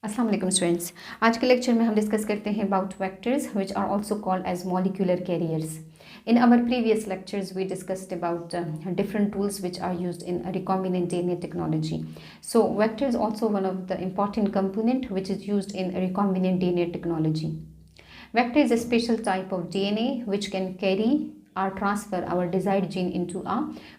अस्सलाम वालेकुम स्टूडेंट्स। आज के लेक्चर में हम डिस्कस करते हैं about vectors which are also called as molecular carriers. In our previous lectures, we discussed about different tools which are used in recombinant DNA technology. So, vector is also one of the important component which is used in recombinant DNA technology. Vector is a special type of DNA which can carry or transfer our desired gene into a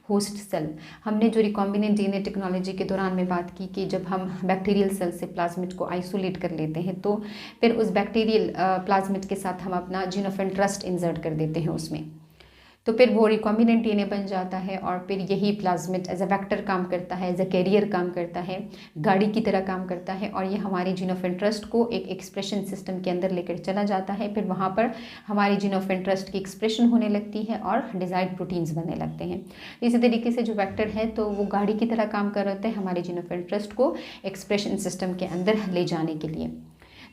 host cell. हमने जो recombinant DNA technology के दौरान में बात की कि जब हम बैक्टीरियल सेल से प्लाज्मिड को आइसोलेट कर लेते हैं तो फिर उस बैक्टीरियल प्लाज्मिड के साथ हम अपना जीन ऑफ इंटरेस्ट इंसर्ट कर देते हैं उसमें, तो फिर वो रिकॉम्बिनेंट डीएनए बन जाता है और फिर यही प्लाज्मिड एज अ वेक्टर काम करता है, एज अ कैरियर काम करता है, गाड़ी की तरह काम करता है और ये हमारे जीन ऑफ इंटरेस्ट को एक एक्सप्रेशन सिस्टम के अंदर लेकर चला जाता है। फिर वहाँ पर हमारी जीन ऑफ इंटरेस्ट की एक्सप्रेशन होने लगती है और डिजायर्ड प्रोटीन्स बनने लगते हैं। इसी तरीके से जो वेक्टर है तो वो गाड़ी की तरह काम कर रहे हैं हमारे जीन ऑफ इंटरेस्ट को एक्सप्रेशन सिस्टम के अंदर ले जाने के लिए।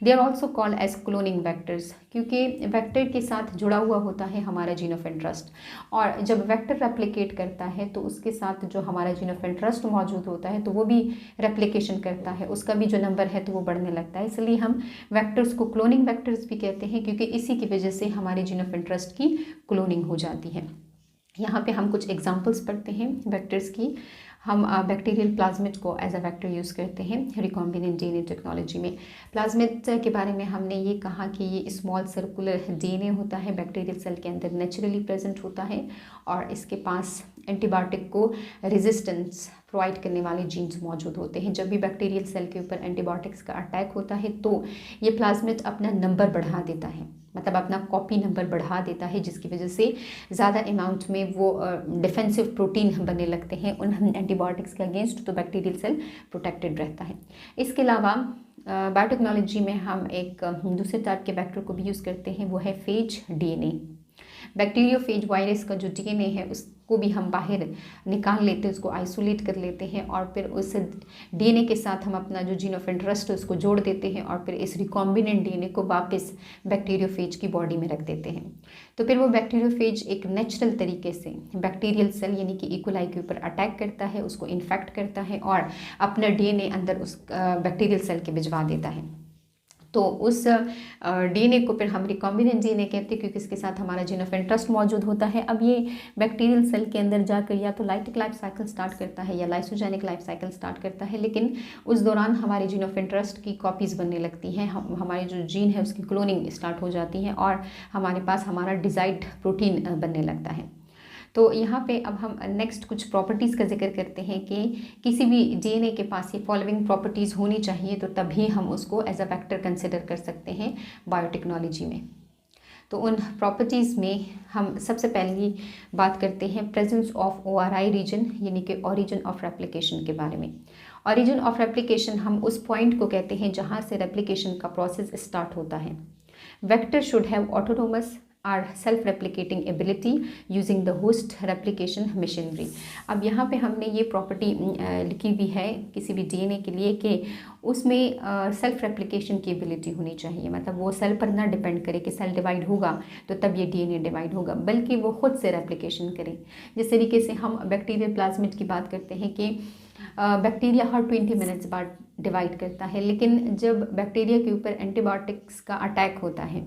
They are also called as cloning vectors, क्योंकि वेक्टर के साथ जुड़ा हुआ होता है हमारा जीन ऑफ इंटरेस्ट और जब वेक्टर रेप्लिकेट करता है तो उसके साथ जो हमारा जीन ऑफ इंटरेस्ट मौजूद होता है तो वो भी रेप्लिकेशन करता है, उसका भी जो नंबर है तो वो बढ़ने लगता है। इसलिए हम वेक्टर्स को क्लोनिंग वेक्टर्स भी कहते हैं क्योंकि इसी की वजह से हमारे जीन ऑफ इंटरेस्ट की क्लोनिंग हो जाती है। यहाँ पे हम कुछ एग्जांपल्स पढ़ते हैं वेक्टर्स की। हम बैक्टीरियल प्लाज्मिड को एज अ वेक्टर यूज़ करते हैं रिकॉम्बिनेंट डीएनए टेक्नोलॉजी में। प्लाज्मिड के बारे में हमने ये कहा कि ये स्मॉल सर्कुलर डीएनए होता है, बैक्टीरियल सेल के अंदर नेचुरली प्रेजेंट होता है और इसके पास एंटीबायोटिक को रेजिस्टेंस प्रोवाइड करने वाले जीन्स मौजूद होते हैं। जब भी बैक्टीरियल सेल के ऊपर एंटीबायोटिक्स का अटैक होता है तो ये प्लाज्मिड अपना नंबर बढ़ा देता है, मतलब अपना कॉपी नंबर बढ़ा देता है, जिसकी वजह से ज़्यादा अमाउंट में वो डिफेंसिव प्रोटीन बनने लगते हैं उन एंटीबायोटिक्स के अगेंस्ट, तो बैक्टीरियल सेल प्रोटेक्टेड रहता है। इसके अलावा बायोटेक्नोलॉजी में हम एक दूसरे टाइप के वेक्टर को भी यूज़ करते हैं, वो है फेज डीएनए। बैक्टीरियोफेज वायरस का जो डीएनए है उसको भी हम बाहर निकाल लेते हैं, उसको आइसोलेट कर लेते हैं और फिर उस डीएनए के साथ हम अपना जो जीन ऑफ इंटरेस्ट है उसको जोड़ देते हैं और फिर इस रिकॉम्बिनेंट डीएनए को वापस बैक्टीरियोफेज की बॉडी में रख देते हैं। तो फिर वो बैक्टीरियोफेज एक नेचुरल तरीके से बैक्टीरियल सेल यानी कि इकोलाई के ऊपर अटैक करता है, उसको इन्फेक्ट करता है और अपना डीएनए अंदर उस बैक्टीरियल सेल के भिजवा देता है। तो उस डीएनए को फिर हम रिकॉम्बिनेंट डीएनए कहते हैं क्योंकि इसके साथ हमारा जीन ऑफ इंटरेस्ट मौजूद होता है। अब ये बैक्टीरियल सेल के अंदर जाकर या तो लाइटिक लाइफ साइकिल स्टार्ट करता है या लाइसोजेनिक लाइफ साइकिल स्टार्ट करता है, लेकिन उस दौरान हमारे जीन ऑफ इंटरेस्ट की कॉपीज़ बनने लगती हैं, हमारी जो जीन है उसकी क्लोनिंग स्टार्ट हो जाती है और हमारे पास हमारा डिजायर्ड प्रोटीन बनने लगता है। तो यहाँ पे अब हम नेक्स्ट कुछ प्रॉपर्टीज़ का जिक्र करते हैं कि किसी भी डीएनए के पास ये फॉलोइंग प्रॉपर्टीज़ होनी चाहिए तो तभी हम उसको एज अ वेक्टर कंसिडर कर सकते हैं बायोटेक्नोलॉजी में। तो उन प्रॉपर्टीज़ में हम सबसे पहली बात करते हैं प्रेजेंस ऑफ ORI रीजन यानी कि ओरिजिन ऑफ रेप्लिकेशन के बारे में। ओरिजिन ऑफ रेप्लिकेशन हम उस पॉइंट को कहते हैं जहाँ से रेप्लिकेशन का प्रोसेस स्टार्ट होता है। Vector should have autonomous or self replicating ability using the host replication machinery. अब यहाँ पे हमने ये प्रॉपर्टी लिखी हुई है किसी भी डीएनए के लिए कि उसमें सेल्फ रेप्लिकेशन की एबिलिटी होनी चाहिए, मतलब वो सेल पर ना डिपेंड करे कि सेल डिवाइड होगा तो तब ये डीएनए डिवाइड होगा, बल्कि वो खुद से रेप्लिकेशन करे। जिस तरीके से हम बैक्टीरियल प्लाज्मिड की बात करते हैं कि बैक्टीरिया हर 20 मिनट्स बाद डिवाइड करता है, लेकिन जब बैक्टीरिया के ऊपर एंटीबायोटिक्स का अटैक होता है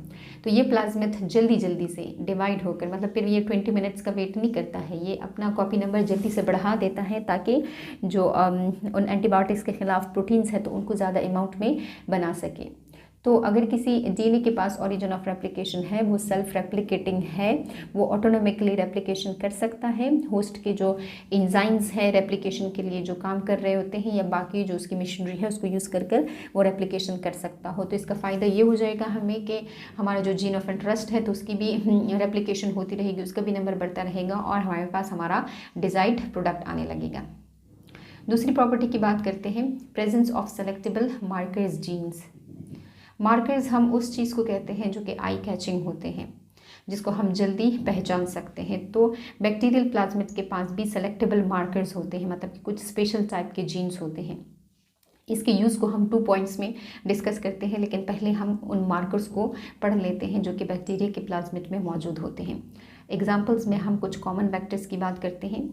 तो ये प्लाज्मिड जल्दी से डिवाइड होकर, मतलब फिर ये 20 मिनट्स का वेट नहीं करता है, ये अपना कॉपी नंबर जल्दी से बढ़ा देता है ताकि जो उन एंटीबायोटिक्स के खिलाफ प्रोटीन्स है तो उनको ज़्यादा अमाउंट में बना सके। तो अगर किसी डीएनए के पास ओरिजिन ऑफ रेप्लिकेशन है, वो सेल्फ रेप्लिकेटिंग है, वो ऑटोनोमिकली रेप्लिकेशन कर सकता है, होस्ट के जो एंजाइम्स है रेप्लिकेशन के लिए जो काम कर रहे होते हैं या बाकी जो उसकी मशीनरी है उसको यूज़ कर वो रेप्लिकेशन कर सकता हो। तो इसका फ़ायदा ये हो जाएगा हमें कि हमारा जो जीन ऑफ इंटरेस्ट है तो उसकी भी रेप्लिकेशन होती रहेगी, उसका भी नंबर बढ़ता रहेगा और हमारे पास हमारा डिजायर्ड प्रोडक्ट आने लगेगा। दूसरी प्रॉपर्टी की बात करते हैं presence of selectable markers genes. Markers हम उस चीज़ को कहते हैं जो कि आई कैचिंग होते हैं, जिसको हम जल्दी पहचान सकते हैं। तो बैक्टीरियल प्लाज्मिड के पास भी सेलेक्टेबल मार्कर्स होते हैं, मतलब कि कुछ स्पेशल टाइप के जीन्स होते हैं। इसके यूज़ को हम 2 पॉइंट्स में डिस्कस करते हैं, लेकिन पहले हम उन मार्कर्स को पढ़ लेते हैं जो कि बैक्टीरिया के प्लाज्मिड में मौजूद होते हैं। एग्जाम्पल्स में हम कुछ कॉमन वेक्टर्स की बात करते हैं।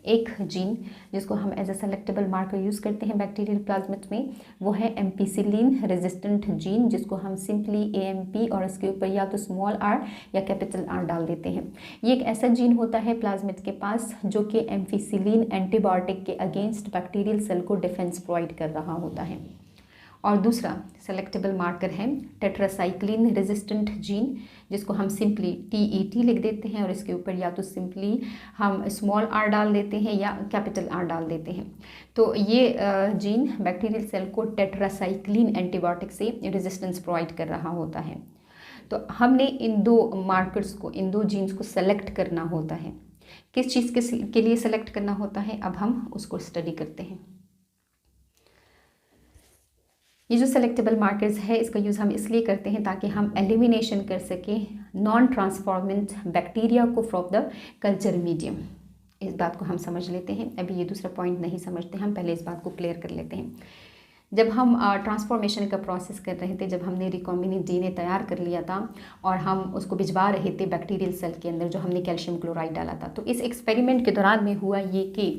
एक जीन जिसको हम as a selectable marker use करते हैं बैक्टीरियल प्लाज्मिड में, वो है एम्पीसिलिन रेजिस्टेंट जीन, जिसको हम सिंपली AMP और इसके ऊपर या तो स्मॉल r या कैपिटल R डाल देते हैं। ये एक ऐसा जीन होता है प्लाज्मिड के पास जो कि एम्पीसिलिन एंटीबायोटिक के अगेंस्ट बैक्टीरियल सेल को डिफेंस प्रोवाइड कर रहा होता है। और दूसरा सेलेक्टेबल मार्कर है टेट्रासाइक्लिन रेजिस्टेंट जीन, जिसको हम सिंपली TET लिख देते हैं और इसके ऊपर या तो सिंपली हम स्मॉल r डाल देते हैं या कैपिटल R डाल देते हैं। तो ये जीन बैक्टीरियल सेल को टेट्रासाइक्लिन एंटीबायोटिक से रेजिस्टेंस प्रोवाइड कर रहा होता है। तो हमने इन दो मार्कर्स को, इन दो जीन्स को सेलेक्ट करना होता है। किस चीज़ के लिए सेलेक्ट करना होता है, अब हम उसको स्टडी करते हैं। ये जो सेलेक्टेबल मार्कर्स है इसका यूज़ हम इसलिए करते हैं ताकि हम एलिमिनेशन कर सकें नॉन ट्रांसफॉर्मेंट बैक्टीरिया को फ्रॉम द कल्चर मीडियम। इस बात को हम समझ लेते हैं। अभी ये दूसरा पॉइंट नहीं समझते, हम पहले इस बात को क्लियर कर लेते हैं। जब हम ट्रांसफॉर्मेशन का प्रोसेस कर रहे थे, जब हमने रिकॉम्बिनेंट DNA तैयार कर लिया था और हम उसको भिजवा रहे थे बैक्टीरियल सेल के अंदर, जो हमने कैल्शियम क्लोराइड डाला था, तो इस एक्सपेरिमेंट के दौरान में हुआ ये कि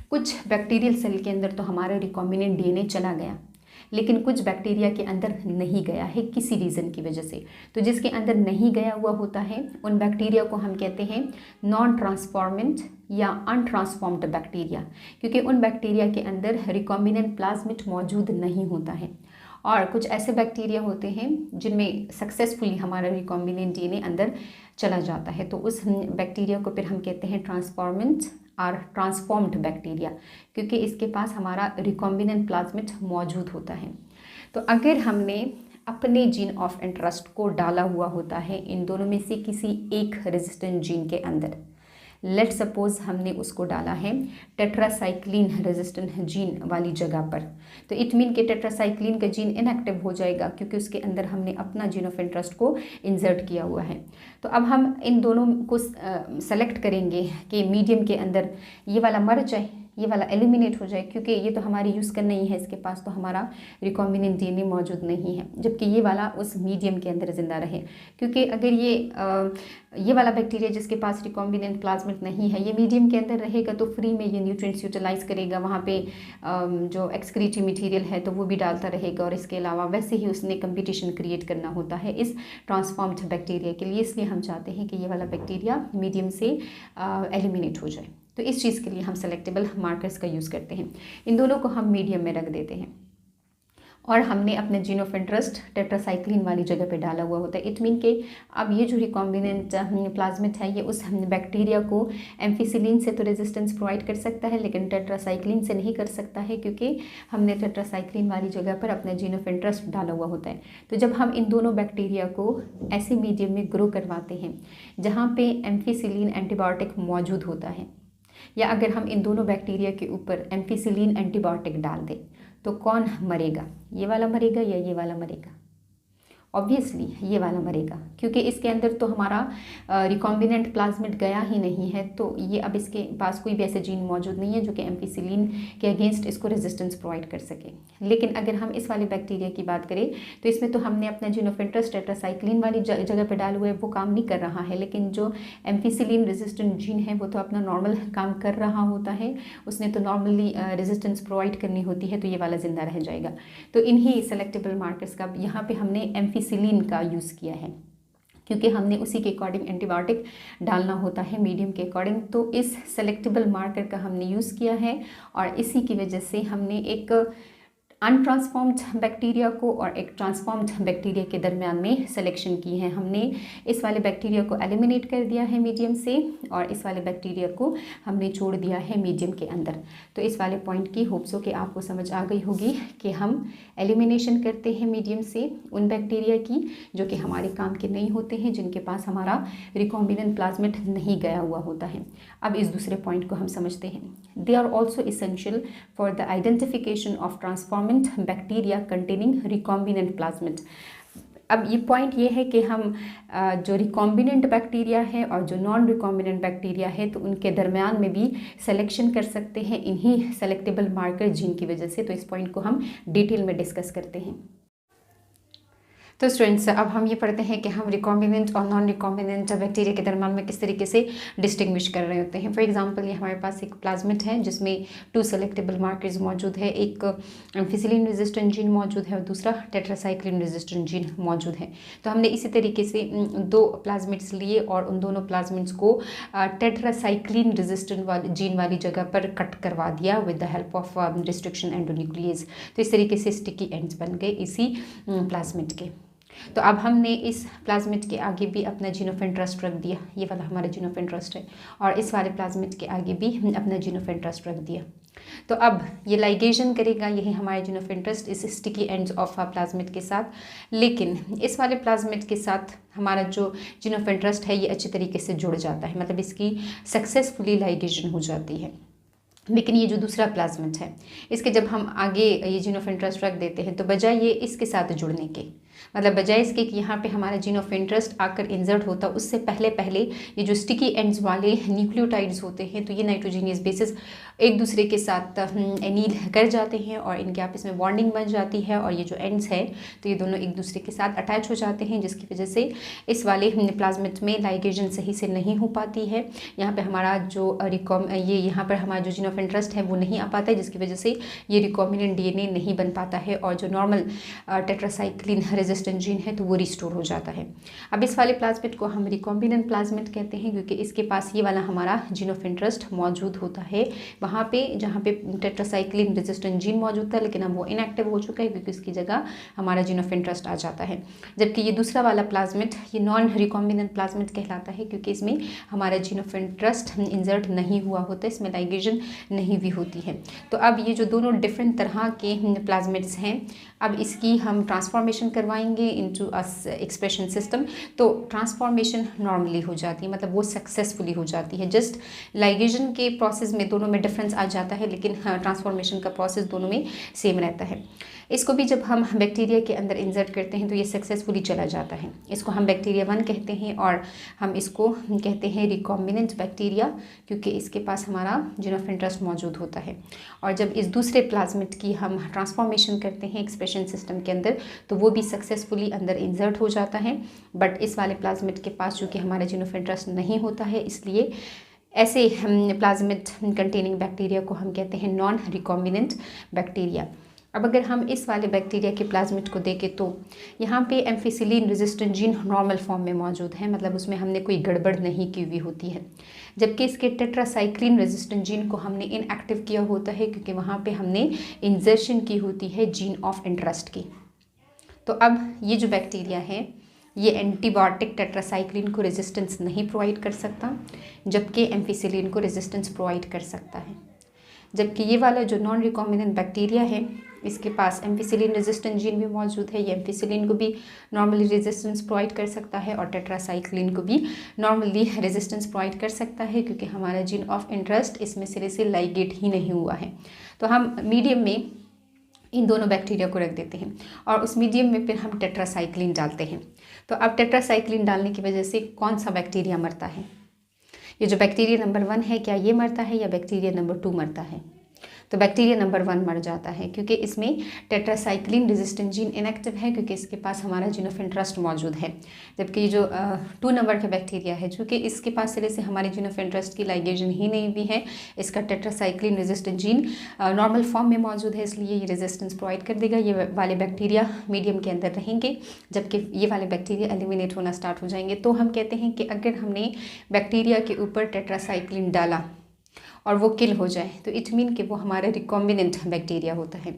कुछ बैक्टीरियल सेल के अंदर तो हमारा रिकॉम्बिनेंट DNA चला गया, लेकिन कुछ बैक्टीरिया के अंदर नहीं गया है किसी रीज़न की वजह से। तो जिसके अंदर नहीं गया हुआ होता है उन बैक्टीरिया को हम कहते हैं नॉन ट्रांसफॉर्मेंट या अनट्रांसफॉर्म्ड बैक्टीरिया, क्योंकि उन बैक्टीरिया के अंदर रिकॉम्बिनेंट प्लाज्मिड मौजूद नहीं होता है। और कुछ ऐसे बैक्टीरिया होते हैं जिनमें सक्सेसफुली हमारा रिकॉम्बिनेंट DNA अंदर चला जाता है, तो उस बैक्टीरिया को फिर हम कहते हैं ट्रांसफॉर्मेंट और ट्रांसफॉर्म्ड बैक्टीरिया, क्योंकि इसके पास हमारा रिकॉम्बिनेंट प्लाज्मिड मौजूद होता है। तो अगर हमने अपने जीन ऑफ इंटरेस्ट को डाला हुआ होता है इन दोनों में से किसी एक रेजिस्टेंट जीन के अंदर, लेट सपोज हमने उसको डाला है टेट्रासाइक्लिन रेजिस्टेंट जीन वाली जगह पर, तो इट मीन कि टेट्रासाइक्लिन का जीन इनएक्टिव हो जाएगा क्योंकि उसके अंदर हमने अपना जीन ऑफ इंटरेस्ट को इंसर्ट किया हुआ है। तो अब हम इन दोनों को सेलेक्ट करेंगे कि मीडियम के अंदर ये वाला मर जाए, ये वाला एलिमिनेट हो जाए, क्योंकि ये तो हमारी यूज़ करना ही है, इसके पास तो हमारा रिकॉम्बिनेंट DNA मौजूद नहीं है, जबकि ये वाला उस मीडियम के अंदर ज़िंदा रहे। क्योंकि अगर ये वाला बैक्टीरिया जिसके पास रिकॉम्बिनेंट प्लाज्मिड नहीं है, ये मीडियम के अंदर रहेगा तो फ्री में ये न्यूट्रिएंट्स यूटिलाइज करेगा, वहाँ पे जो एक्सक्रीटरी मटीरियल है तो वो भी डालता रहेगा, और इसके अलावा वैसे ही उसने कंपटीशन क्रिएट करना होता है इस ट्रांसफॉर्म्ड बैक्टीरिया के लिए। इसलिए हम चाहते हैं कि ये वाला बैक्टीरिया मीडियम से एलिमिनेट हो जाए। तो इस चीज़ के लिए हम सेलेक्टेबल मार्कर्स का यूज़ करते हैं। इन दोनों को हम मीडियम में रख देते हैं और हमने अपने जीन ऑफ इंटरेस्ट टेट्रासाइक्लिन वाली जगह पे डाला हुआ होता है। इट मीन कि अब ये जो रिकॉम्बिनेंट प्लाज्मिड है ये उस बैक्टीरिया को एम्फिसिलिन से तो रेजिस्टेंस प्रोवाइड कर सकता है, लेकिन टेट्रासाइक्लिन से नहीं कर सकता है, क्योंकि हमने टेट्रासाइक्लिन वाली जगह पर अपना जीन ऑफ इंटरेस्ट डाला हुआ होता है। तो जब हम इन दोनों बैक्टीरिया को ऐसे मीडियम में ग्रो करवाते हैं जहाँ पे एम्फिसिलिन एंटीबायोटिक मौजूद होता है, या अगर हम इन दोनों बैक्टीरिया के ऊपर एम्फिसिलिन एंटीबायोटिक डाल दें, तो कौन मरेगा, ये वाला मरेगा या ये वाला मरेगा? ऑब्वियसली ये वाला मरेगा, क्योंकि इसके अंदर तो हमारा रिकॉम्बिनेंट प्लाज्मिड गया ही नहीं है, तो ये अब इसके पास कोई भी ऐसे जीन मौजूद नहीं है जो कि एम्फिसिलिन के अगेंस्ट इसको रेजिस्टेंस प्रोवाइड कर सके। लेकिन अगर हम इस वाले बैक्टीरिया की बात करें तो इसमें तो हमने अपना जीन ऑफ इंटरेस्ट टेट्रासाइक्लिन वाली जगह पर डाले हुए, वो काम नहीं कर रहा है, लेकिन जो एम्फिसिलिन रेजिस्टेंट जीन है वो तो अपना नॉर्मल काम कर रहा होता है, उसने तो नॉर्मली रेजिस्टेंस प्रोवाइड करनी होती है, तो ये वाला ज़िंदा रह जाएगा। तो इन्हीं सेलेक्टेबल मार्कर्स का यहाँ पे हमने एम्फिसिलिन का यूज़ किया है, क्योंकि हमने उसी के अकॉर्डिंग एंटीबायोटिक डालना होता है मीडियम के अकॉर्डिंग। तो इस सेलेक्टेबल मार्कर का हमने यूज़ किया है और इसी की वजह से हमने एक अनट्रांसफॉर्म्ड बैक्टीरिया को और एक ट्रांसफॉर्म्ड बैक्टीरिया के दरमियान में सिलेक्शन की है। हमने इस वाले बैक्टीरिया को एलिमिनेट कर दिया है मीडियम से और इस वाले बैक्टीरिया को हमने छोड़ दिया है मीडियम के अंदर। तो इस वाले पॉइंट की होप्स हो कि आपको समझ आ गई होगी कि हम एलिमिनेशन करते हैं मीडियम से उन बैक्टीरिया की जो कि हमारे काम के नहीं होते हैं, जिनके पास हमारा रिकॉम्बिनेंट प्लाज्मिड नहीं गया हुआ होता है। अब इस दूसरे पॉइंट को हम समझते हैं। They are also essential for the identification of transformant bacteria containing recombinant plasmid. अब ये पॉइंट ये है कि हम जो रिकॉम्बिनेंट बैक्टीरिया है और जो नॉन रिकॉम्बिनेंट बैक्टीरिया है तो उनके दरमियान में भी सिलेक्शन कर सकते हैं इन्हीं सेलेक्टेबल मार्कर जीन की वजह से। तो इस पॉइंट को हम डिटेल में डिस्कस करते हैं। तो स्टूडेंट्स, अब हम ये पढ़ते हैं कि हम रिकॉम्बिनेंट और नॉन रिकॉम्बिनेंट बैक्टीरिया के दरम्यान में किस तरीके से डिस्टिंग्विश कर रहे होते हैं। फॉर एग्जांपल, ये हमारे पास एक प्लाज्मिड है जिसमें 2 सेलेक्टेबल मार्कर्स मौजूद है, एक एम्फिसिलिन रेजिस्टेंट जीन मौजूद है और दूसरा टेट्रासाइक्लिन रेजिस्टेंट जीन मौजूद है। तो हमने इसी तरीके से 2 प्लाज्मिड्स लिए और उन दोनों प्लाज्मिड्स को टेट्रासाइक्लिन रेजिस्टेंट जीन वाली जगह पर कट करवा दिया with the help of restriction endonuclease. तो इस तरीके से स्टिकी एंड्स बन गए इसी प्लाज्मिड के। तो अब हमने इस प्लाज्मिड के आगे भी अपना जीन ऑफ इंटरेस्ट रख दिया, ये वाला हमारा जीन ऑफ इंटरेस्ट है, और इस वाले प्लाज्मिड के आगे भी अपना जीन ऑफ इंटरेस्ट रख दिया। तो अब ये लाइगेशन करेगा, यही हमारे जीन ऑफ इंटरेस्ट इस स्टिकी एंड्स ऑफ प्लाज्मिड के साथ। लेकिन इस वाले प्लाज्मिड के साथ हमारा जो जीन ऑफ इंटरेस्ट है ये अच्छी तरीके से जुड़ जाता है, मतलब इसकी सक्सेसफुली लाइगेशन हो जाती है। लेकिन ये जो दूसरा प्लाज्मिड है इसके जब हम आगे ये जीन ऑफ इंटरेस्ट रख देते हैं तो बजाय ये इसके साथ जुड़ने के, मतलब बजाय इसके कि यहाँ पे हमारा जीन ऑफ इंटरेस्ट आकर इंसर्ट होता, उससे पहले ये जो स्टिकी एंड्स वाले न्यूक्लियोटाइड्स होते हैं तो ये नाइट्रोजीनियस बेसिस एक दूसरे के साथ एनील कर जाते हैं और इनके आपस में बॉन्डिंग बन जाती है, और ये जो एंड्स है तो ये दोनों एक दूसरे के साथ अटैच हो जाते हैं, जिसकी वजह से इस वाले प्लाज्मिड में लाइगेशन सही से नहीं हो पाती है। यहाँ पे हमारा जो यहाँ पर हमारा जो जीन ऑफ इंटरेस्ट है वो नहीं आ पाता है, जिसकी वजह से ये रिकॉम्बिनेंट डीएनए नहीं बन पाता है और जो नॉर्मल टेट्रासाइक्लिन रेजिस्टेंट जीन है तो वो रिस्टोर हो जाता है। अब इस वाले प्लाज्मिड को हम रिकॉम्बिनेंट प्लाज्मिड कहते हैं क्योंकि इसके पास ये वाला हमारा जीन ऑफ इंटरेस्ट मौजूद होता है वहाँ पे जहाँ पे टेट्रासाइक्लिन रेजिस्टेंट जीन मौजूद था, लेकिन अब वो इनएक्टिव हो चुका है क्योंकि उसकी जगह हमारा जीन ऑफ इंटरेस्ट आ जाता है। जबकि ये दूसरा वाला प्लाज्मिड ये नॉन रिकॉम्बिनेंट प्लाज्मिड कहलाता है क्योंकि इसमें हमारा जीन ऑफ इंटरेस्ट इंसर्ट नहीं हुआ होता, इसमें लाइगेशन नहीं भी होती है। तो अब ये जो दोनों डिफरेंट तरह के प्लाज्मिड्स हैं, अब इसकी हम ट्रांसफॉर्मेशन करवाएंगे इनटू अ एक्सप्रेशन सिस्टम। तो ट्रांसफॉर्मेशन नॉर्मली हो जाती है, मतलब वो सक्सेसफुली हो जाती है। जस्ट लाइगेशन के प्रोसेस में दोनों में डिफरेंस आ जाता है, लेकिन ट्रांसफॉर्मेशन का प्रोसेस दोनों में सेम रहता है। इसको भी जब हम बैक्टीरिया के अंदर इंसर्ट करते हैं तो ये सक्सेसफुली चला जाता है। इसको हम बैक्टीरिया 1 कहते हैं और हम इसको कहते हैं रिकॉम्बिनेंट बैक्टीरिया क्योंकि इसके पास हमारा जीन ऑफ इंटरेस्ट मौजूद होता है। और जब इस दूसरे प्लाज्मिड की हम ट्रांसफॉर्मेशन करते हैं एक्सप्रेशन सिस्टम के अंदर तो वो भी सक्सेसफुली अंदर इंसर्ट हो जाता है। बट इस वाले प्लाज्मिड के पास चूँकि हमारा जीन ऑफ इंटरेस्ट नहीं होता है, इसलिए ऐसे प्लाज्मिड कंटेनिंग बैक्टीरिया को हम कहते हैं नॉन रिकॉम्बिनेंट बैक्टीरिया। अब अगर हम इस वाले बैक्टीरिया के प्लाज्मिड को देखें तो यहाँ पे ampicillin resistant gene normal form में मौजूद है, मतलब उसमें हमने कोई गड़बड़ नहीं की हुई होती है। जबकि इसके टेट्रासाइक्लिन रेजिस्टेंट जीन को हमने इनएक्टिव किया होता है क्योंकि वहाँ पे हमने इंजर्शन की होती है जीन ऑफ इंटरेस्ट की। तो अब ये जो बैक्टीरिया है ये एंटीबायोटिक टेट्रासाइक्लिन को रेजिस्टेंस नहीं प्रोवाइड कर सकता, जबकि एम्फिसिलिन को रेजिस्टेंस प्रोवाइड कर सकता है। जबकि ये वाला जो नॉन रिकॉम्बिनेंट बैक्टीरिया है इसके पास एम्फिसिलिन रेजिस्टेंट जीन भी मौजूद है, ये एम्फिसिलिन को भी नॉर्मली रेजिस्टेंस प्रोवाइड कर सकता है और टेट्रासाइक्लिन को भी नॉर्मली रेजिस्टेंस प्रोवाइड कर सकता है क्योंकि हमारा जीन ऑफ इंटरेस्ट इसमें सिरे से लाइगेट ही नहीं हुआ है। तो हम मीडियम में इन दोनों बैक्टीरिया को रख देते हैं और उस मीडियम में फिर हम टेट्रासाइक्लिन डालते हैं। तो अब टेट्रासाइक्लिन डालने की वजह से कौन सा बैक्टीरिया मरता है? ये जो बैक्टीरिया नंबर 1 है क्या ये मरता है या बैक्टीरिया नंबर 2 मरता है? तो बैक्टीरिया नंबर 1 मर जाता है क्योंकि इसमें टेट्रासाइक्लिन रेजिस्टेंट जीन इनएक्टिव है क्योंकि इसके पास हमारा जीन ऑफ इंटरेस्ट मौजूद है। जबकि ये जो 2 नंबर का बैक्टीरिया है चूँकि इसके पास सिरे से हमारे जीन ऑफ इंटरेस्ट की लाइगेशन ही नहीं भी है, इसका tetracycline resistant gene normal form में मौजूद है, इसलिए ये रेजिस्टेंस प्रोवाइड कर देगा। ये वाले बैक्टीरिया मीडियम के अंदर रहेंगे जबकि ये वाले बैक्टीरिया एलिमिनेट होना स्टार्ट हो जाएंगे। तो हम कहते हैं कि अगर हमने बैक्टीरिया के ऊपर टेट्रासाइक्लिन डाला और वो किल हो जाए तो इट मीन कि वो हमारा रिकॉम्बिनेंट बैक्टीरिया होता है,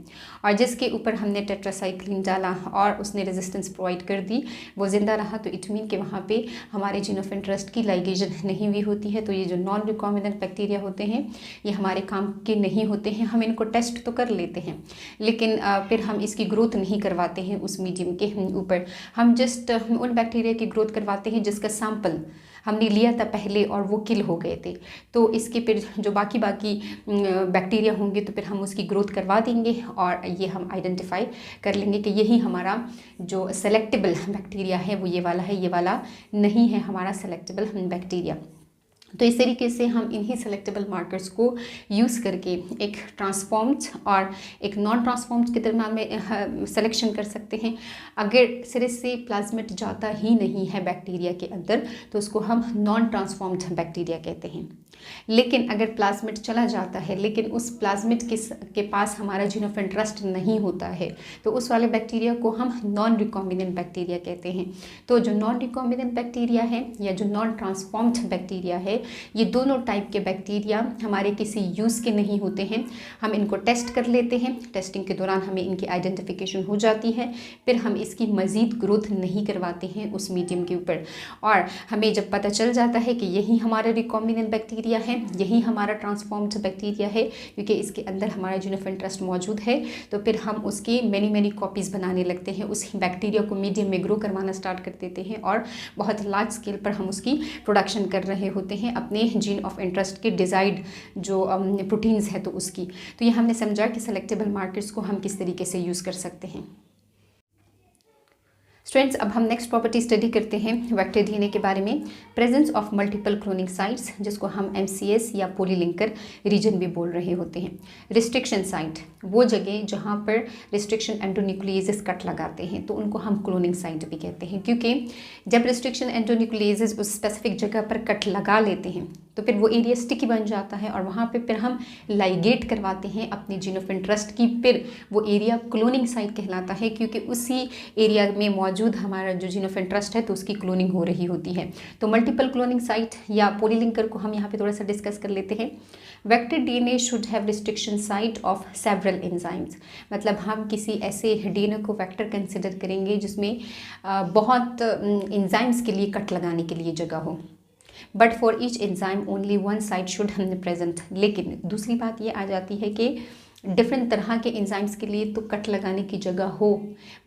और जिसके ऊपर हमने टेट्रासाइक्लिन डाला और उसने रेजिस्टेंस प्रोवाइड कर दी वो ज़िंदा रहा तो इट मीन कि वहाँ पे हमारे जीन ऑफ इंटरेस्ट की लाइगेशन नहीं हुई होती है। तो ये जो नॉन रिकॉम्बिनेंट बैक्टीरिया होते हैं ये हमारे काम के नहीं होते हैं। हम इनको टेस्ट तो कर लेते हैं लेकिन फिर हम इसकी ग्रोथ नहीं करवाते हैं उस मीडियम के ऊपर। हम जस्ट उन बैक्टीरिया की ग्रोथ करवाते हैं जिसका सैंपल हमने लिया था पहले और वो किल हो गए थे। तो इसके फिर जो बाकी बैक्टीरिया होंगे तो फिर हम उसकी ग्रोथ करवा देंगे और ये हम आइडेंटिफाई कर लेंगे कि यही हमारा जो सेलेक्टेबल बैक्टीरिया है वो ये वाला है, ये वाला नहीं है हमारा सेलेक्टेबल बैक्टीरिया। तो इस तरीके से हम इन्हीं सेलेक्टेबल मार्कर्स को यूज़ करके एक ट्रांसफॉर्म्ड और एक नॉन ट्रांसफॉर्म्ड के दरम्यान में सिलेक्शन कर सकते हैं। अगर सिरे से प्लाज्मिड जाता ही नहीं है बैक्टीरिया के अंदर तो उसको हम नॉन ट्रांसफॉर्म्ड बैक्टीरिया कहते हैं। लेकिन अगर प्लाज्मिड चला जाता है लेकिन उस प्लाज्मिड के पास हमारा जीन ऑफ इंटरेस्ट नहीं होता है तो उस वाले बैक्टीरिया को हम नॉन रिकॉम्बिनेंट बैक्टीरिया कहते हैं। तो जो नॉन रिकॉम्बिनेंट बैक्टीरिया है या जो नॉन ट्रांसफॉर्म्ड बैक्टीरिया है, ये दोनों टाइप के बैक्टीरिया हमारे किसी यूज़ के नहीं होते हैं। हम इनको टेस्ट कर लेते हैं, टेस्टिंग के दौरान हमें इनकी आइडेंटिफिकेशन हो जाती है, फिर हम इसकी मज़ीद ग्रोथ नहीं करवाते हैं उस मीडियम के ऊपर। और हमें जब पता चल जाता है कि यही हमारा रिकॉम्बिनेंट बैक्टीरिया है, यही हमारा ट्रांसफॉर्म्ड बैक्टीरिया है क्योंकि इसके अंदर हमारा जीन ऑफ इंटरेस्ट मौजूद है, तो फिर हम उसकी मैनी कॉपीज़ बनाने लगते हैं, उस बैक्टीरिया को मीडियम में ग्रो करवाना स्टार्ट कर देते हैं और बहुत लार्ज स्केल पर हम उसकी प्रोडक्शन कर रहे होते हैं अपने जीन ऑफ इंटरेस्ट के डिज़ायर्ड जो प्रोटीन्स है तो उसकी। तो ये हमने समझा कि सेलेक्टेबल मार्कर्स को हम किस तरीके से यूज़ कर सकते हैं। स्टूडेंट्स, अब हम नेक्स्ट प्रॉपर्टी स्टडी करते हैं वेक्टर डीएनए के बारे में। Presence of multiple cloning sites, जिसको हम MCS या पॉलीलिंकर रीजन भी बोल रहे होते हैं। रिस्ट्रिक्शन साइट, वो जगह जहाँ पर रिस्ट्रिक्शन एंडोन्यूक्लियेजेस कट लगाते हैं तो उनको हम क्लोनिंग साइट भी कहते हैं, क्योंकि जब रिस्ट्रिक्शन एंडोन्यूक्लियेजेस उस स्पेसिफिक जगह पर कट लगा लेते हैं तो फिर वो एरिया स्टिकी बन जाता है और वहाँ पे फिर हम लाइगेट करवाते हैं अपने जीन ऑफ इंटरेस्ट की, फिर वो एरिया क्लोनिंग साइट कहलाता है क्योंकि उसी एरिया में मौजूद हमारा जो जीन ऑफ इंटरेस्ट है तो उसकी क्लोनिंग हो रही होती है। तो मल्टीपल क्लोनिंग साइट या पॉलीलिंकर को हम यहाँ पे थोड़ा सा डिस्कस कर लेते हैं। Vector DNA should have restriction site of several enzymes, मतलब हम किसी ऐसे डीएनए को वेक्टर कंसिडर करेंगे जिसमें बहुत एंजाइम्स के लिए कट लगाने के लिए जगह हो। But for each enzyme only one side should present. लेकिन दूसरी बात ये आ जाती है कि डिफरेंट तरह के एंजाइम्स के लिए तो कट लगाने की जगह हो,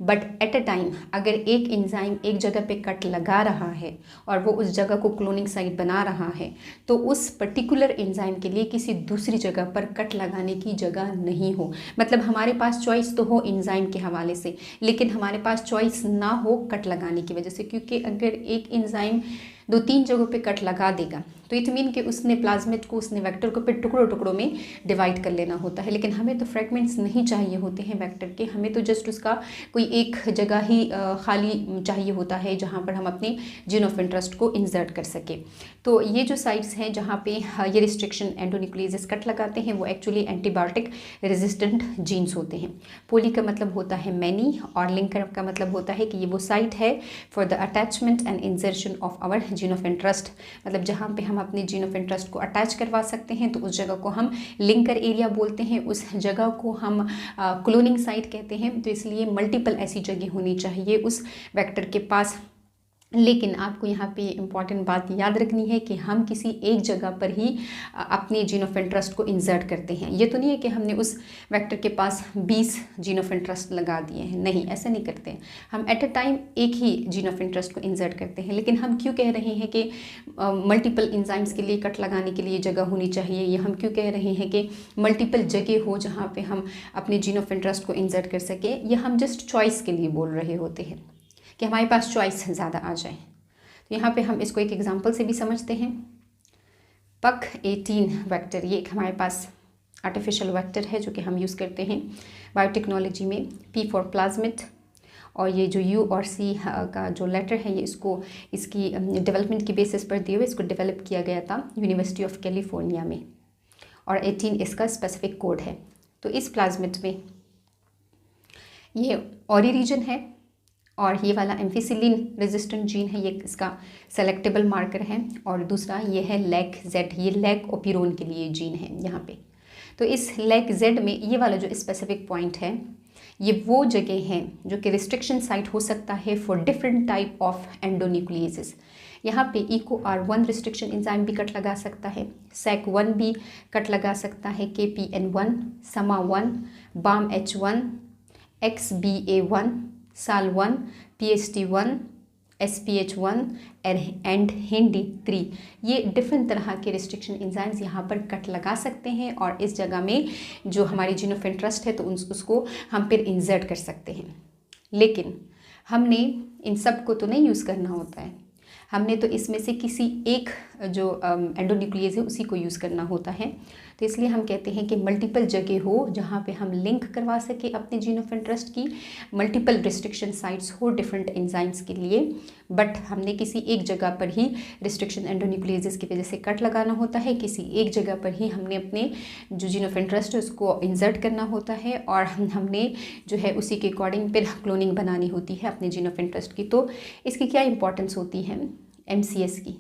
बट एट अ टाइम अगर एक एंजाइम एक जगह पे कट लगा रहा है और वो उस जगह को क्लोनिंग साइट बना रहा है तो उस पर्टिकुलर एंजाइम के लिए किसी दूसरी जगह पर कट लगाने की जगह नहीं हो। मतलब हमारे पास चॉइस तो हो एंजाइम के हवाले से, लेकिन हमारे पास चॉइस ना हो कट लगाने की वजह से, क्योंकि अगर एक एंजाइम 2-3 जगहों पे कट लगा देगा तो इट मीन कि उसने प्लाज्मिड को, उसने वेक्टर को फिर टुकड़ों में डिवाइड कर लेना होता है। लेकिन हमें तो फ्रेगमेंट्स नहीं चाहिए होते हैं वेक्टर के, हमें तो जस्ट उसका कोई एक जगह ही खाली चाहिए होता है जहाँ पर हम अपने जीन ऑफ इंटरेस्ट को इंसर्ट कर सके। तो ये जो साइट्स हैं जहाँ पे ये रिस्ट्रिक्शन एंडोन्यूक्लियेजेस कट लगाते हैं वो एक्चुअली एंटीबायोटिक रेजिस्टेंट जीन्स होते हैं। पोली का मतलब होता है मैनी और लिंकर का मतलब होता है कि ये वो साइट है for the attachment and insertion of our gene of interest, मतलब जहाँ पे हम अपने जीन ऑफ इंटरेस्ट को अटैच करवा सकते हैं तो उस जगह को हम लिंकर एरिया बोलते हैं, उस जगह को हम क्लोनिंग साइट कहते हैं। तो इसलिए मल्टीपल ऐसी जगह होनी चाहिए उस वेक्टर के पास। लेकिन आपको यहाँ पे इम्पॉर्टेंट बात याद रखनी है कि हम किसी एक जगह पर ही अपने जीन ऑफ इंटरेस्ट को इंसर्ट करते हैं। ये तो नहीं है कि हमने उस वेक्टर के पास 20 जीन ऑफ इंटरेस्ट लगा दिए हैं, नहीं, ऐसा नहीं करते हैं। हम एट अ टाइम एक ही जीन ऑफ इंटरेस्ट को इंसर्ट करते हैं। लेकिन हम क्यों कह रहे हैं कि मल्टीपल एंजाइम्स के लिए कट लगाने के लिए जगह होनी चाहिए, या हम क्यों कह रहे हैं कि मल्टीपल जगह हो जहाँ पर हम अपने जीन ऑफ इंटरेस्ट को इंसर्ट कर सकें, या हम जस्ट चॉइस के लिए बोल रहे होते हैं कि हमारे पास चॉइस ज़्यादा आ जाए। तो यहाँ पे हम इसको एक एग्जांपल से भी समझते हैं। PUC18 वेक्टर, ये एक हमारे पास आर्टिफिशियल वेक्टर है जो कि हम यूज़ करते हैं बायोटेक्नोलॉजी में। P फॉर प्लाज्मिड, और ये जो U और C का जो लेटर है ये इसकी डेवलपमेंट की बेसिस पर दिए हुए इसको डेवलप किया गया था यूनिवर्सिटी ऑफ कैलिफोर्निया में, और 18 इसका स्पेसिफिक कोड है। तो इस प्लाज्मिड में ये ऑरी रीजन है और ये वाला एम्फिसिलिन रेजिस्टेंट जीन है, ये इसका सेलेक्टेबल मार्कर है, और दूसरा ये है LAC-Z, ये लैक ओपिरोन के लिए जीन है यहाँ पे। तो इस LAC-Z में ये वाला जो स्पेसिफिक पॉइंट है ये वो जगह है जो कि रिस्ट्रिक्शन साइट हो सकता है फॉर डिफरेंट टाइप ऑफ एंडोन्यूक्लियेजेस। यहाँ पे EcoR1 रिस्ट्रिक्शन एंजाइम भी कट लगा सकता है, SAC1 भी कट लगा सकता है, KPN1, SMA1, BAMH1, XBA1, SAL1, PST1, SPH1 and HIND3, ये डिफरेंट तरह के रिस्ट्रिक्शन एंजाइम्स यहाँ पर कट लगा सकते हैं और इस जगह में जो हमारी जीन ऑफ इंटरेस्ट है तो उसको हम फिर इंसर्ट कर सकते हैं। लेकिन हमने इन सब को तो नहीं यूज़ करना होता है, हमने तो इसमें से किसी एक जो एंडोन्यूक्लियस है उसी को यूज़ करना होता है। तो इसलिए हम कहते हैं कि मल्टीपल जगह हो जहाँ पे हम लिंक करवा सके अपने जीन ऑफ इंटरेस्ट की, मल्टीपल रिस्ट्रिक्शन साइट्स हो डिफरेंट एंजाइम्स के लिए, बट हमने किसी एक जगह पर ही रिस्ट्रिक्शन एंडोन्यूक्लियस की वजह से कट लगाना होता है, किसी एक जगह पर ही हमने अपने जो जीन ऑफ इंटरेस्ट है उसको इंसर्ट करना होता है और हमने जो है उसी के अकॉर्डिंग फिर क्लोनिंग बनानी होती है अपने जीन ऑफ इंटरेस्ट की। तो इसकी क्या इंपॉर्टेंस होती है MCS की?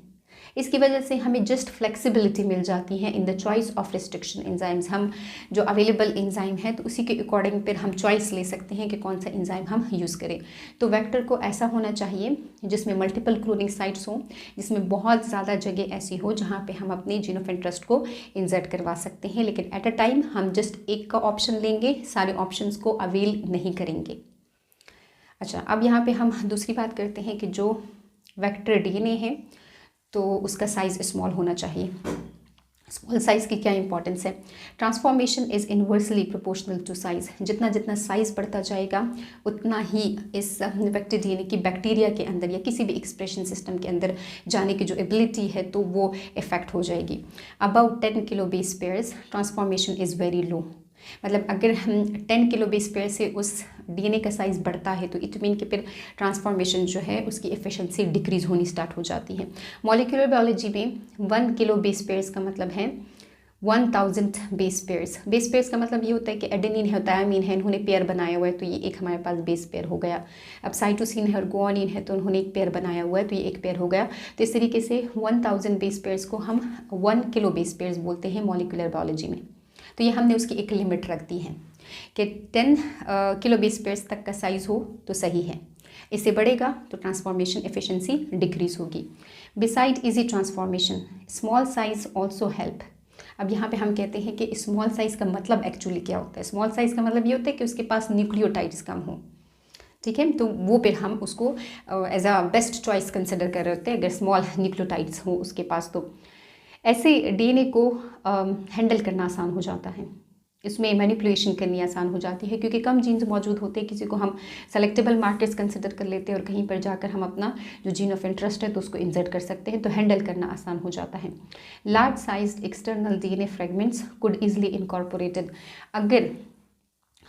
इसकी वजह से हमें जस्ट फ्लेक्सिबिलिटी मिल जाती है in the choice of restriction enzymes. हम जो अवेलेबल एंजाइम है तो उसी के अकॉर्डिंग फिर हम चॉइस ले सकते हैं कि कौन सा एंजाइम हम यूज़ करें। तो वेक्टर को ऐसा होना चाहिए जिसमें मल्टीपल क्लोनिंग साइट्स हों, जिसमें बहुत ज़्यादा जगह ऐसी हो जहाँ पे हम अपने जीन ऑफ इंटरेस्ट को इंसर्ट करवा सकते हैं, लेकिन एट अ टाइम हम जस्ट एक का ऑप्शन लेंगे, सारे ऑप्शंस को अवेल नहीं करेंगे। अच्छा, अब यहाँ पे हम दूसरी बात करते हैं कि जो वेक्टर DNA है तो उसका साइज़ स्मॉल होना चाहिए। स्मॉल साइज़ की क्या इंपॉर्टेंस है? Transformation is inversely proportional to size. जितना जितना साइज़ बढ़ता जाएगा उतना ही इस वेक्टर DNA की बैक्टीरिया के अंदर या किसी भी एक्सप्रेशन सिस्टम के अंदर जाने की जो एबिलिटी है तो वो इफ़ेक्ट हो जाएगी। About 10 kilo base pairs transformation is very low. मतलब अगर हम 10 किलो बेस पेयर से उस DNA का साइज़ बढ़ता है तो इट मीन कि फिर ट्रांसफॉर्मेशन जो है उसकी एफिशिएंसी डिक्रीज़ होनी स्टार्ट हो जाती है। मॉलिक्यूलर बायोलॉजी में 1 किलो बेस पेयर्स का मतलब है 1000 बेस पेयर्स। बेस पेयर्स का मतलब ये होता है कि एडेनिन है, थायमीन है, इन्होंने पेयर बनाया हुआ है तो ये एक हमारे पास बेस पेयर हो गया। अब साइटोसिन है और गुआनिन है तो उन्होंने एक पेयर बनाया हुआ है तो ये एक पेयर हो गया। तो इस तरीके से 1000 बेस पेयर्स को हम 1 किलो बेस पेयर्स बोलते हैं मॉलिक्यूलर बायोलॉजी में। तो ये हमने उसकी एक लिमिट रख दी है कि 10 किलो बेस पेयर्स तक का साइज़ हो तो सही है, इससे बढ़ेगा तो ट्रांसफॉर्मेशन एफिशिएंसी डिक्रीज होगी। Beside easy transformation small size also help. अब यहाँ पे हम कहते हैं कि स्मॉल साइज़ का मतलब एक्चुअली क्या होता है? स्मॉल साइज़ का मतलब ये होता है कि उसके पास न्यूक्लियोटाइड्स कम हो, ठीक है, तो वो फिर हम उसको as a best choice consider कर रहे होते हैं अगर स्मॉल न्यूक्लियोटाइड्स हो उसके पास। तो ऐसे DNA को हैंडल करना आसान हो जाता है, इसमें मैनिपुलेशन करनी आसान हो जाती है क्योंकि कम जीन्स मौजूद होते हैं। किसी को हम सेलेक्टेबल मार्कर्स कंसिडर कर लेते हैं और कहीं पर जाकर हम अपना जो जीन ऑफ इंटरेस्ट है तो उसको इंसर्ट कर सकते हैं, तो हैंडल करना आसान हो जाता है। Large sized external DNA fragments could easily incorporated. अगर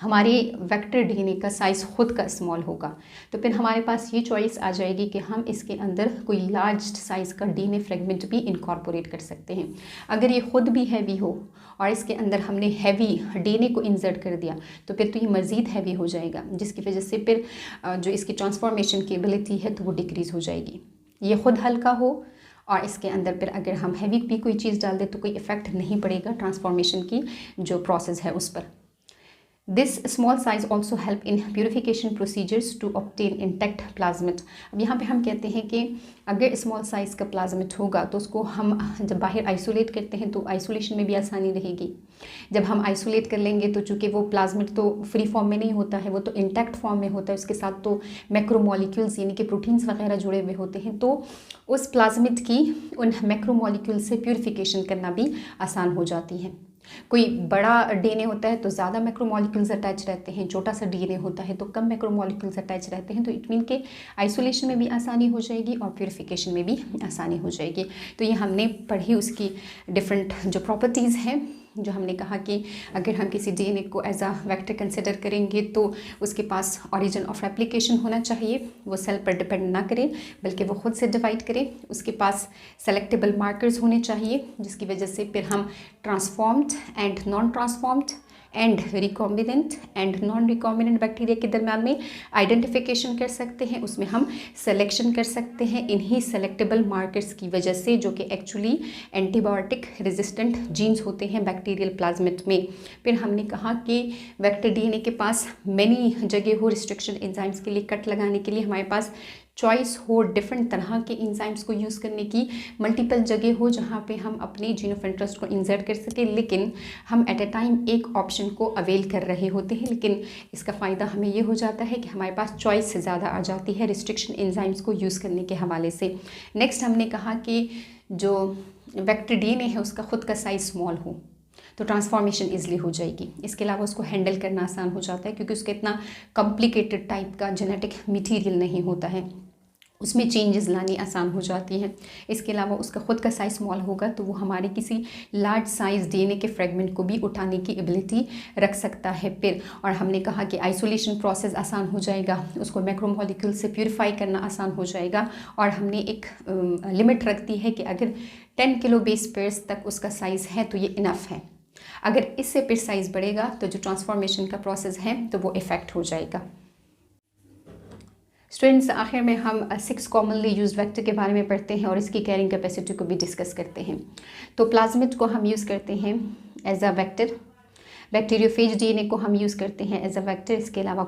हमारे वेक्टर DNA का साइज़ खुद का स्मॉल होगा तो फिर हमारे पास ये चॉइस आ जाएगी कि हम इसके अंदर कोई लार्ज साइज़ का DNA फ्रेगमेंट भी इनकॉर्पोरेट कर सकते हैं। अगर ये खुद भी हैवी हो और इसके अंदर हमने हैवी DNA को इंसर्ट कर दिया तो फिर तो ये मज़ीद हैवी हो जाएगा, जिसकी वजह से फिर जो इसकी ट्रांसफॉर्मेशन की एबिलिटी है तो वो डिक्रीज़ हो जाएगी। ये खुद हल्का हो और इसके अंदर फिर अगर हम हैवी भी कोई चीज़ डाल दें तो कोई इफ़ेक्ट नहीं पड़ेगा ट्रांसफॉर्मेशन की जो प्रोसेस है उस पर। This small size also help in purification procedures to obtain intact plasmid। अब यहाँ पे हम कहते हैं कि अगर स्मॉल साइज़ का प्लाज्मिड होगा तो उसको हम जब बाहर आइसोलेट करते हैं तो आइसोलेशन में भी आसानी रहेगी। जब हम आइसोलेट कर लेंगे तो चूँकि वो प्लाज्मिड तो फ्री फॉर्म में नहीं होता है, वो तो इंटैक्ट फॉर्म में होता है, उसके साथ तो मैक्रोमोलिक्यूल्स यानी कि प्रोटीन्स वगैरह जुड़े हुए होते हैं, तो उस प्लाज्मिड की उन मैक्रोमोलिक्यूल से प्यूरिफिकेशन करना भी आसान हो जाती है। कोई बड़ा DNA होता है तो ज़्यादा मैक्रोमोलिक्यूल्स अटैच रहते हैं, छोटा सा DNA होता है तो कम मैक्रोमोलिक्यूल्स अटैच रहते हैं, तो इट मीन के आइसोलेशन में भी आसानी हो जाएगी और प्यूरिफिकेशन में भी आसानी हो जाएगी। तो ये हमने पढ़ी उसकी डिफरेंट जो प्रॉपर्टीज़ हैं, जो हमने कहा कि अगर हम किसी DNA को एज अ वेक्टर कंसिडर करेंगे तो उसके पास ओरिजिन ऑफ रेप्लिकेशन होना चाहिए, वो सेल पर डिपेंड ना करे बल्कि वो खुद से डिवाइड करे, उसके पास सेलेक्टेबल मार्कर्स होने चाहिए जिसकी वजह से फिर हम transformed and non transformed and recombinant and non recombinant bacteria के दरम्यान में आइडेंटिफिकेशन कर सकते हैं, उसमें हम सिलेक्शन कर सकते हैं इन्हीं सेलेक्टेबल मार्कर्स की वजह से, जो कि एक्चुअली एंटीबायोटिक रेजिस्टेंट जीन्स होते हैं बैक्टीरियल प्लाज्मिड में। फिर हमने कहा कि वेक्टर DNA के पास मैनी जगह हो रिस्ट्रिक्शन एंजाइम्स के लिए कट लगाने के लिए, हमारे पास चॉइस हो डिफरेंट तरह के एंजाइम्स को यूज़ करने की, मल्टीपल जगह हो जहाँ पे हम अपने जीन ऑफ इंटरेस्ट को इंसर्ट कर सकें, लेकिन हम एट अ टाइम एक ऑप्शन को अवेल कर रहे होते हैं। लेकिन इसका फ़ायदा हमें ये हो जाता है कि हमारे पास चॉइस ज़्यादा आ जाती है रिस्ट्रिक्शन एंजाइम्स को यूज़ करने के हवाले से। नेक्स्ट हमने कहा कि जो वेक्टर DNA है उसका खुद का साइज़ स्मॉल हो तो ट्रांसफॉर्मेशन ईजिली हो जाएगी। इसके अलावा उसको हैंडल करना आसान हो जाता है क्योंकि उसका इतना कॉम्प्लिकेटेड टाइप का जेनेटिक मटीरियल नहीं होता है, उसमें चेंजेस लानी आसान हो जाती हैं। इसके अलावा उसका ख़ुद का साइज़ स्मॉल होगा तो वो हमारे किसी लार्ज साइज़ डीएनए के फ्रेगमेंट को भी उठाने की एबिलिटी रख सकता है फिर। और हमने कहा कि आइसोलेशन प्रोसेस आसान हो जाएगा, उसको मैक्रोमोलिक्यूल से प्यूरिफाई करना आसान हो जाएगा। और हमने एक लिमिट रख दी है कि अगर 10 किलो बेस पेयर्स तक उसका साइज़ है तो ये इनफ है। अगर इससे फिर साइज़ बढ़ेगा तो जो ट्रांसफॉर्मेशन का प्रोसेस है तो वो इफ़ेक्ट हो जाएगा। स्टूडेंट्स, आखिर में हम 6 कॉमनली यूज्ड वेक्टर के बारे में पढ़ते हैं और इसकी कैरिंग कैपेसिटी को भी डिस्कस करते हैं। तो प्लाज्मिड को हम यूज़ करते हैं as a vector, bacteriophage DNA को हम यूज़ करते हैं एज अ वेक्टर। इसके अलावा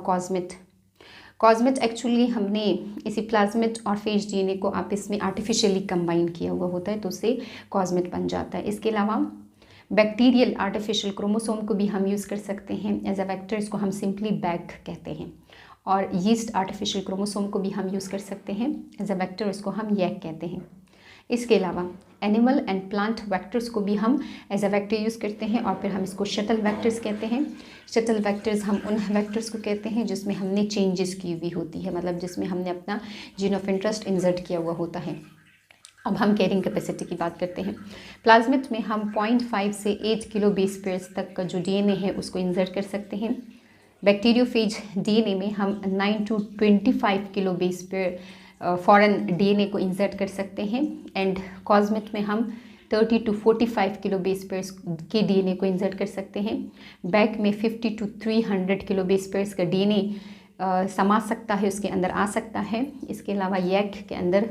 कॉस्मिड एक्चुअली हमने इसी प्लाज्मिड और फेज डीएनए को आपस में आर्टिफिशियली कंबाइन किया हुआ होता है तो उससे कॉस्मिड बन जाता है। इसके अलावा बैक्टीरियल आर्टिफिशियल क्रोमोसोम को भी हम यूज़ कर सकते हैं एज अ वेक्टर, इसको हम सिंपली बैग कहते हैं। और यीस्ट आर्टिफिशियल क्रोमोसोम को भी हम यूज़ कर सकते हैं एज अ वेक्टर, इसको हम यैक कहते हैं। इसके अलावा एनिमल एंड प्लांट वेक्टर्स को भी हम एज अ वेक्टर यूज़ करते हैं और फिर हम इसको शटल वेक्टर्स कहते हैं। शटल वेक्टर्स हम उन वेक्टर्स को कहते हैं जिसमें हमने चेंजेस की हुई होती है, मतलब जिसमें हमने अपना जीन ऑफ इंटरेस्ट इंसर्ट किया हुआ होता है। अब हम कैरिंग कैपेसिटी की बात करते हैं। प्लाज्मिड में हम 0.5 से 8 किलो बेस पेयर्स तक का जो डीएनए है उसको इंसर्ट कर सकते हैं। बैक्टीरियोफेज डीएनए में हम 9 to 25 kilo base pair foreign DNA को इंसर्ट कर सकते हैं। एंड कॉस्मिड में हम 30 to 45 किलो बेस पेयर्स के डीएनए को इंसर्ट कर सकते हैं। बैक में 50 to 300 किलो बेस पेयर्स का डीएनए समा सकता है, उसके अंदर आ सकता है। इसके अलावा यैक के अंदर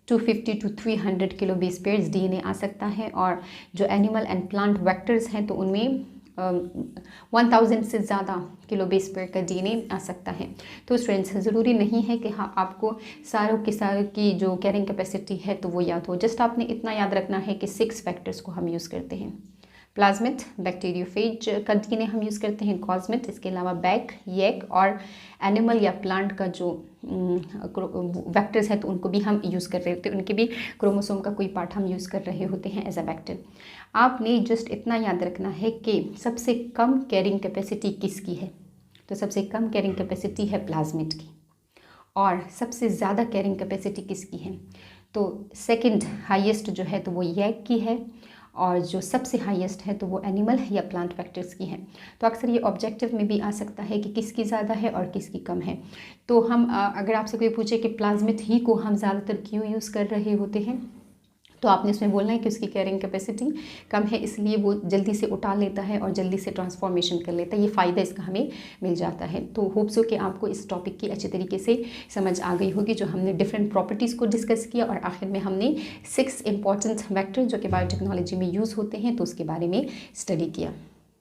250 to 300 kilo base pairs DNA आ सकता है। और जो एनिमल एंड प्लांट वेक्टर्स हैं तो उनमें 1000 से ज़्यादा किलो बेस पेयर का डीएनए आ सकता है। तो स्टूडेंट्स, ज़रूरी नहीं है कि हाँ आपको सारों की जो कैरिंग कैपेसिटी है तो वो याद हो, जस्ट आपने इतना याद रखना है कि 6 फैक्टर्स को हम यूज़ करते हैं। प्लाज्मिड, बैक्टीरियोफेज का डीएनए हम यूज़ करते हैं कॉस्मिड, इसके अलावा बैक, यैक और एनिमल या प्लांट का जो वेक्टर्स है तो उनको भी हम यूज़ कर रहे होते हैं, उनके भी क्रोमोसोम का कोई पार्ट हम यूज़ कर रहे होते हैं एज अ वेक्टर। आपने जस्ट इतना याद रखना है कि सबसे कम कैरिंग कैपेसिटी किसकी है, तो सबसे कम कैरिंग कैपेसिटी है प्लाज्मिड की। और सबसे ज़्यादा कैरिंग कैपेसिटी किसकी है, तो सेकंड हाईएस्ट जो है तो वो यैक की है। और जो सबसे हाईएस्ट है तो वो एनिमल या प्लांट वेक्टर्स की है। तो अक्सर ये ऑब्जेक्टिव में भी आ सकता है कि किसकी ज़्यादा है और किसकी कम है। तो हम अगर आपसे कोई पूछे कि प्लाज्मिड ही को हम ज़्यादातर क्यों यूज़ कर रहे होते हैं, तो आपने इसमें बोलना है कि उसकी कैरिंग कैपेसिटी कम है, इसलिए वो जल्दी से उठा लेता है और जल्दी से ट्रांसफॉर्मेशन कर लेता है। ये फ़ायदा इसका हमें मिल जाता है। तो होप्स हो कि आपको इस टॉपिक की अच्छी तरीके से समझ आ गई होगी, जो हमने डिफरेंट प्रॉपर्टीज़ को डिस्कस किया और आखिर में हमने 6 इंपॉर्टेंट वेक्टर जो कि बायोटेक्नोलॉजी में यूज़ होते हैं तो उसके बारे में स्टडी किया।